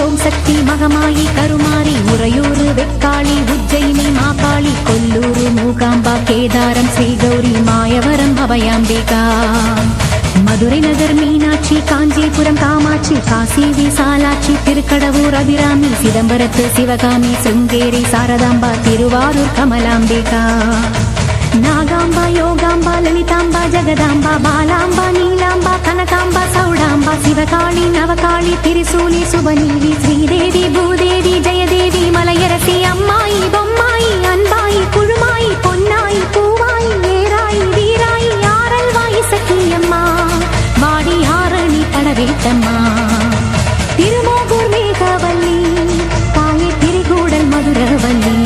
ஓம் சக்தி மகமாயி கருமாரி உறையூரு வெக்காளி உஜ்ஜயினி மாகாளி கொல்லூரு மூகாம்பா கேதாரம் ஸ்ரீகௌரி மாயவரம் அபயாம்பிகா மதுரை நகர் மீனாட்சி காஞ்சிபுரம் காமாட்சி காசி விசாலாட்சி திருக்கடவூர் அபிராமி சிதம்பரத்து சிவகாமி சிருங்கேரி சாரதாம்பா திருவாரூர் கமலாம்பிகா நாகாம்பா யோகாம்பா லலிதாம்பா ஜெகதாம்பா பாலாம்பா நீலாம்பா கனகாம்பா சௌடாம்பா சிவகாளி நவகாளி திரிசூலி சுபநீலி ஸ்ரீதேவி பூதேவி ஜெயதேவி மலையரசி அம்மாயி பொம்மாயி அன்பாயி குழுமாயி பொன்னாயி பூவாயி ஏராயி வீராயி ஆரல்வாயி சக்கியம்மா வாடி ஆரணி படவேட்டம்மா திருமோகூர் மேகவல்லி தாயை திரிகூடல் மதுரவல்லி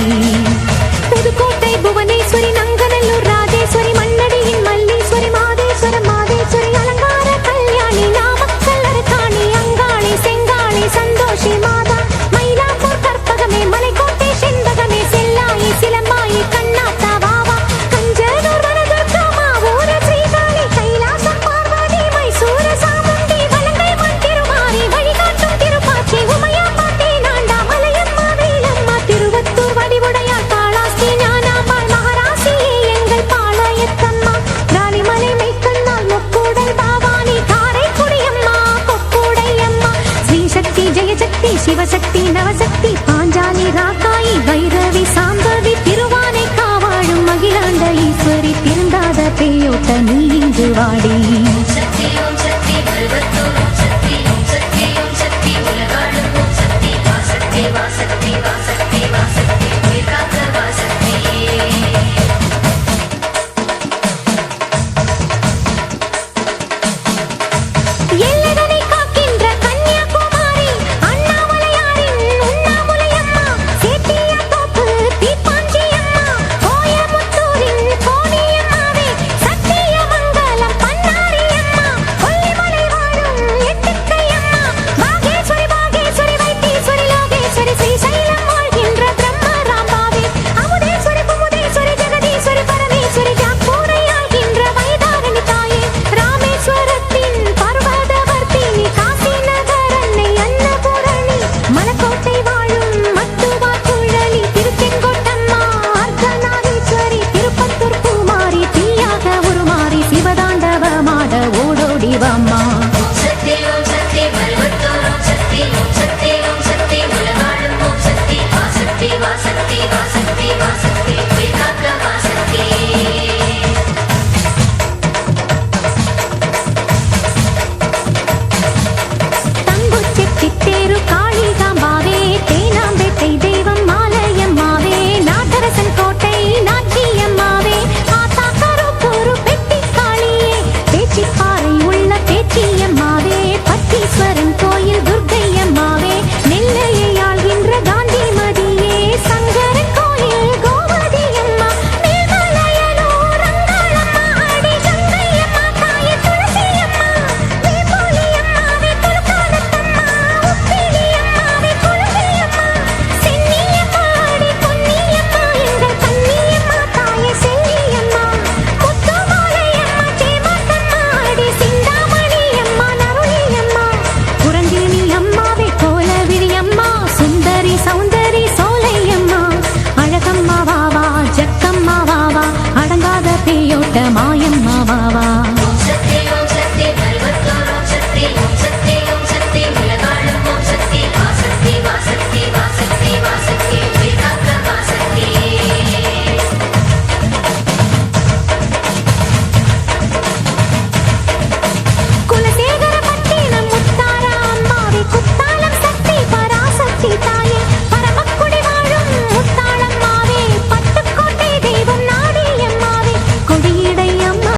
புதுக்கோட்டை புவனேஸ்வரி நங்கநல்லூர் ராஜேஸ்வரி மண்ணடியின் மல்லீஸ்வரி மாதேஸ்வரம் மாதேஸ்வரி அலங்கார கல்யாணி நாமக்கல் அரக்காணி அங்காளி செங்காளி சந்தோஷி மாதா மயிலாப்பூர் கற்பகமே மலைக்கோட்டை செண்பகமே செல்லாயி சிலம்பாயி கண்ணாத்தா வாவா கஞ்சனூர் வனதுர்கா மாவூர ஸ்ரீகாளி கைலாசம் பார்வதி மைசூர சாமுண்டி வலங்கை மண் திருமாரி வழிகாட்டும் திருப்பாச்சி உமையாம்பா தேனாண்டா மலையம்மா வேலம்மா திருவத்தூர் வடிவுடையாள் காளாஸ்தி ஞானாம்பாள் மகாராசியே எங்கள் பாளையத்தம்மா ராணிமலை மெய்க்கண்ணாள் முக்கூடல் பாவானி காரைக்குடியம்மா கொக்கூடையம்மா ஸ்ரீசக்தி ஜெயசக்தி சிவசக்தி நவசக்தி பாஞ்சாலி ராக்காயி வைரவி சாம்பவி திருவானை காவாழும் அகிலாண்ட ஈஸ்வரி திருந்தாத பேயோட்ட நீ இங்கு வாடி